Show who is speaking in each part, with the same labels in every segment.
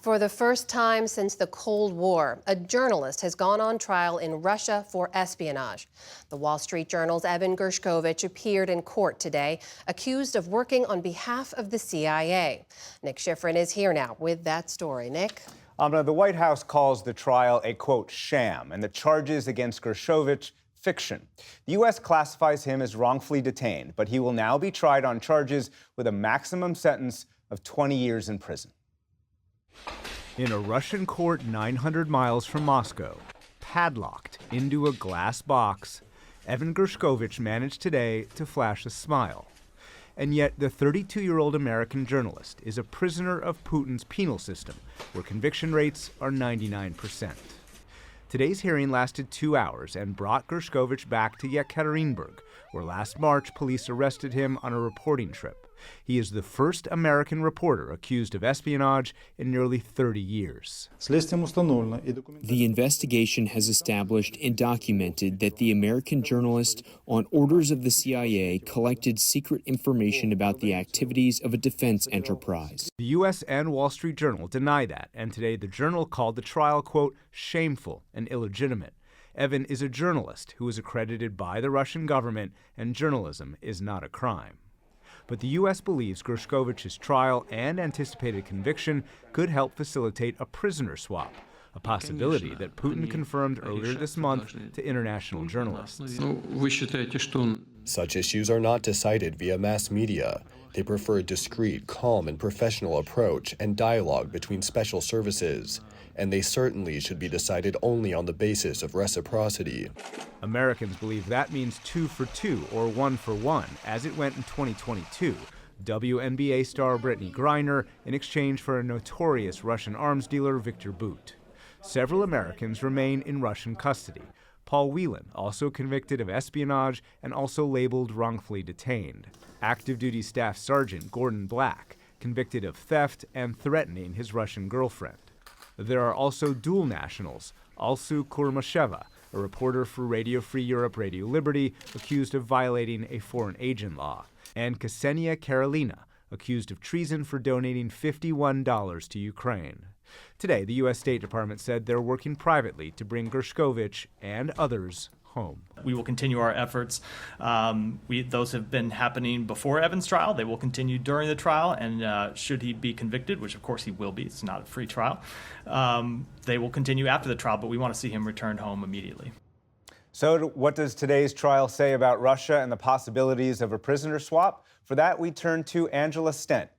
Speaker 1: For the first time since the Cold War, a journalist has gone on trial in Russia for espionage. The Wall Street Journal's Evan Gershkovich appeared in court today, accused of working on behalf of the CIA. Nick Schifrin is here now with that story. Nick?
Speaker 2: Amna, the White House calls the trial a, quote, sham, and the charges against Gershkovich fiction. The U.S. classifies him as wrongfully detained, but he will now be tried on charges with a maximum sentence of 20 years in prison. In a Russian court 900 miles from Moscow, padlocked into a glass box, Evan Gershkovich managed today to flash a smile. And yet the 32-year-old American journalist is a prisoner of Putin's penal system, where conviction rates are 99%. Today's hearing lasted 2 hours and brought Gershkovich back to Yekaterinburg, where last March police arrested him on a reporting trip. He is the first American reporter accused of espionage in nearly 30 years.
Speaker 3: The investigation has established and documented that the American journalist, on orders of the CIA, collected secret information about the activities of a defense enterprise.
Speaker 2: The U.S. and Wall Street Journal deny that, and today the Journal called the trial, quote, shameful and illegitimate. Evan is a journalist who is accredited by the Russian government, and journalism is not a crime. But the U.S. believes Gershkovich's trial and anticipated conviction could help facilitate a prisoner swap, a possibility that Putin confirmed earlier this month to international journalists.
Speaker 4: Such issues are not decided via mass media. They prefer a discreet, calm, and professional approach and dialogue between special services. And they certainly should be decided only on the basis of reciprocity.
Speaker 2: Americans believe that means 2 for 2 or 1 for 1, as it went in 2022. WNBA star Brittany Griner in exchange for a notorious Russian arms dealer, Viktor Bout. Several Americans remain in Russian custody. Paul Whelan, also convicted of espionage and also labeled wrongfully detained. Active duty Staff Sergeant Gordon Black, convicted of theft and threatening his Russian girlfriend. There are also dual nationals, Alsu Kurmasheva, a reporter for Radio Free Europe, Radio Liberty, accused of violating a foreign agent law, and Ksenia Karelina, accused of treason for donating $51 to Ukraine. Today, the U.S. State Department said they're working privately to bring Gershkovich and others home.
Speaker 5: We will continue our efforts. Those have been happening before Evan's trial. They will continue during the trial, and should he be convicted, which of course he will be, it's not a free trial, they will continue after the trial, but we want to see him returned home immediately.
Speaker 2: So what does today's trial say about Russia and the possibilities of a prisoner swap? For that, we turn to Angela Stent,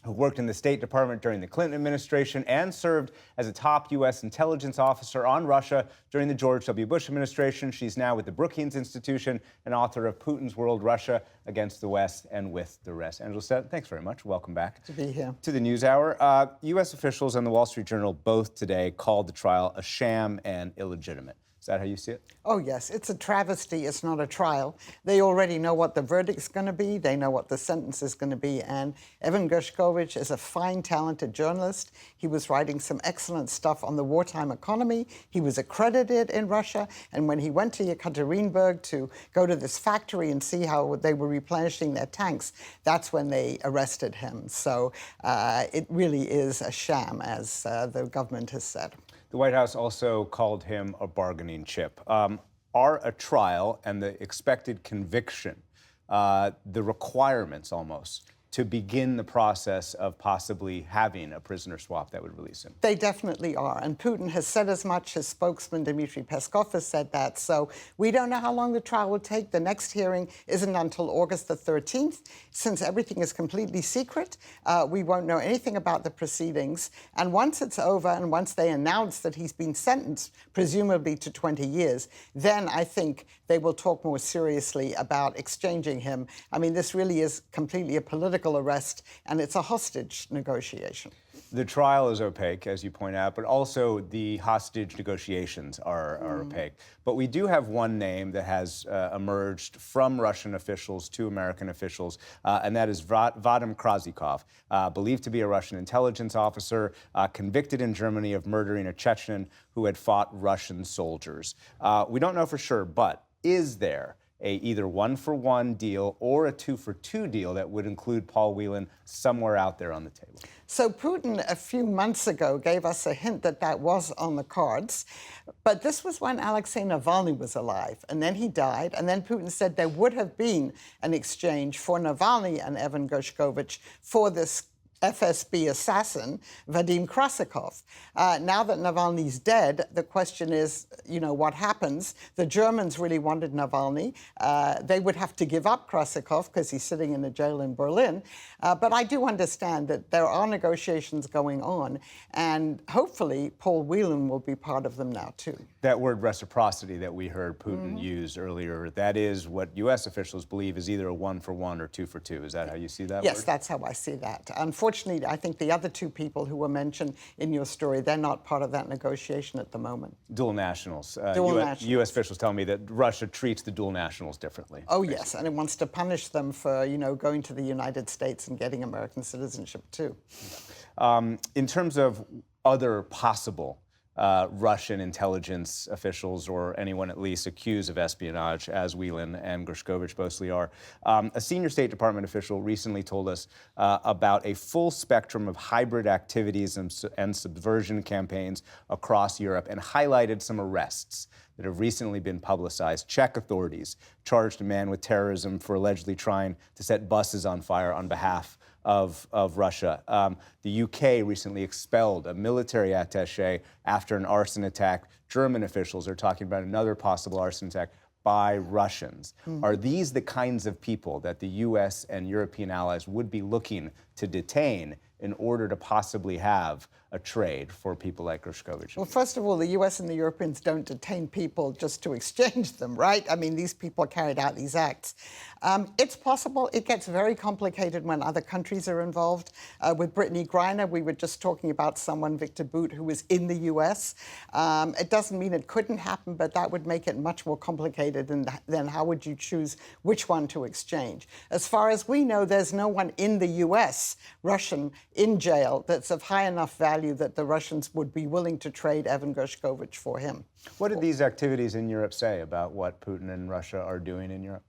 Speaker 2: who worked in the State Department during the Clinton administration and served as a top U.S. intelligence officer on Russia during the George W. Bush administration. She's now with the Brookings Institution and author of Putin's World, Russia Against the West and With the Rest. Angela Stent, thanks very much. Welcome back.
Speaker 6: To be here.
Speaker 2: To the NewsHour. U.S. officials and the Wall Street Journal both today called the trial a sham and illegitimate. Is that how you see it?
Speaker 6: Oh, yes. It's a travesty. It's not a trial. They already know what the verdict's going to be. They know what the sentence is going to be. And Evan Gershkovich is a fine, talented journalist. He was writing some excellent stuff on the wartime economy. He was accredited in Russia. And when he went to Yekaterinburg to go to this factory and see how they were replenishing their tanks, that's when they arrested him. So it really is a sham, as the government has said.
Speaker 2: The White House also called him a bargaining chip. Are a trial and the expected conviction the requirements almost to begin the process of possibly having a prisoner swap that would release him?
Speaker 6: They definitely are. And Putin has said as much. His spokesman, Dmitry Peskov, has said that. So we don't know how long the trial will take. The next hearing isn't until August the 13th. Since everything is completely secret, we won't know anything about the proceedings. And once it's over and once they announce that he's been sentenced, presumably to 20 years, then I think they will talk more seriously about exchanging him. I mean, this really is completely a political arrest, and it's a hostage negotiation.
Speaker 2: The trial is opaque, as you point out, but also the hostage negotiations are opaque. But we do have one name that has emerged from Russian officials to American officials, and that is Vadim Krasikov, believed to be a Russian intelligence officer, convicted in Germany of murdering a Chechen who had fought Russian soldiers. We don't know for sure, but is there a either one-for-one deal or a two-for-two deal that would include Paul Whelan somewhere out there on the table.
Speaker 6: So Putin, a few months ago, gave us a hint that that was on the cards. But this was when Alexei Navalny was alive, and then he died. And then Putin said there would have been an exchange for Navalny and Evan Gershkovich for this FSB assassin, Vadim Krasikov. Now that Navalny's dead, the question is, what happens? The Germans really wanted Navalny. They would have to give up Krasikov because he's sitting in a jail in Berlin. But I do understand that there are negotiations going on, and hopefully Paul Whelan will be part of them now, too.
Speaker 2: That word reciprocity that we heard Putin use earlier, that is what U.S. officials believe is either a one-for-one or two-for-two. Is that how you see that
Speaker 6: Yes,
Speaker 2: word?
Speaker 6: that's how I see that. Unfortunately, I think the other two people who were mentioned in your story, they're not part of that negotiation at the moment.
Speaker 2: Dual nationals.
Speaker 6: Dual nationals.
Speaker 2: U.S. officials tell me that Russia treats the dual nationals differently.
Speaker 6: Oh, yes, and it wants to punish them for, going to the United States and getting American citizenship, too.
Speaker 2: In terms of other possible Russian intelligence officials, or anyone at least accused of espionage, as Whelan and Gershkovich mostly are, a senior State Department official recently told us about a full spectrum of hybrid activities and subversion campaigns across Europe, and highlighted some arrests that have recently been publicized. Czech authorities charged a man with terrorism for allegedly trying to set buses on fire on behalf of Russia. The UK recently expelled a military attaché after an arson attack. German officials are talking about another possible arson attack by Russians. Are these the kinds of people that the U.S. and European allies would be looking to detain in order to possibly have a trade for people like Gershkovich?
Speaker 6: Well, first of all, the U.S. and the Europeans don't detain people just to exchange them, right? I mean, these people carried out these acts. It's possible. It gets very complicated when other countries are involved. With Brittany Griner, we were just talking about someone, Victor Bout, who was in the U.S. It doesn't mean it couldn't happen, but that would make it much more complicated. And then how would you choose which one to exchange? As far as we know, there's no one in the U.S., Russian, in jail that's of high enough value that the Russians would be willing to trade Evan Gershkovich for him.
Speaker 2: What did these activities in Europe say about what Putin and Russia are doing in Europe?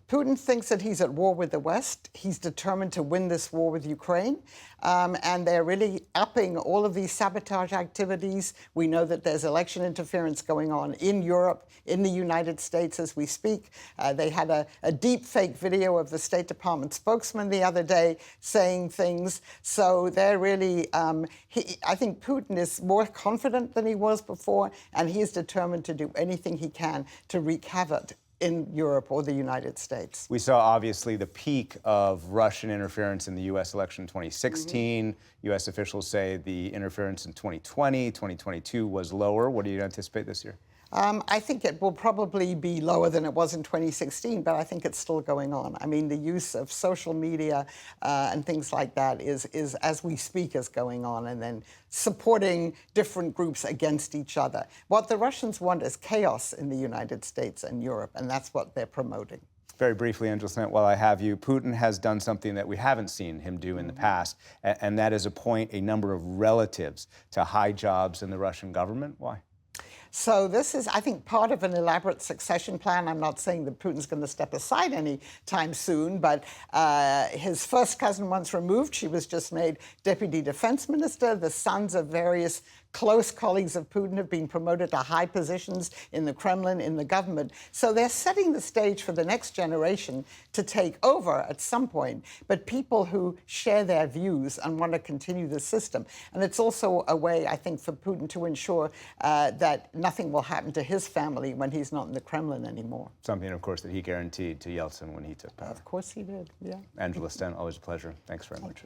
Speaker 6: Putin thinks that he's at war with the West. He's determined to win this war with Ukraine. And they're really upping all of these sabotage activities. We know that there's election interference going on in Europe, in the United States as we speak. They had a deep fake video of the State Department spokesman the other day saying things. So they're really, I think Putin is more confident than he was before, and he is determined to do anything he can to wreak havoc in Europe or the United States.
Speaker 2: We saw, obviously, the peak of Russian interference in the U.S. election in 2016. U.S. officials say the interference in 2020, 2022 was lower. What do you anticipate this year?
Speaker 6: I think it will probably be lower than it was in 2016, but I think it's still going on. I mean, the use of social media and things like that is, as we speak, is going on, and then supporting different groups against each other. What the Russians want is chaos in the United States and Europe, and that's what they're promoting.
Speaker 2: Very briefly, Angela Snett, while I have you, Putin has done something that we haven't seen him do in the past, and that is appoint a number of relatives to high jobs in the Russian government. Why?
Speaker 6: So this is, I think, part of an elaborate succession plan. I'm not saying that Putin's going to step aside anytime soon, but his first cousin once removed, she was just made deputy defense minister. The sons of various close colleagues of Putin have been promoted to high positions in the Kremlin, in the government. So they're setting the stage for the next generation to take over at some point, but people who share their views and want to continue the system. And it's also a way, I think, for Putin to ensure that nothing will happen to his family when he's not in the Kremlin anymore.
Speaker 2: Something, of course, that he guaranteed to Yeltsin when he took power.
Speaker 6: Of course he did, yeah.
Speaker 2: Angela Sten, always a pleasure. Thanks very much.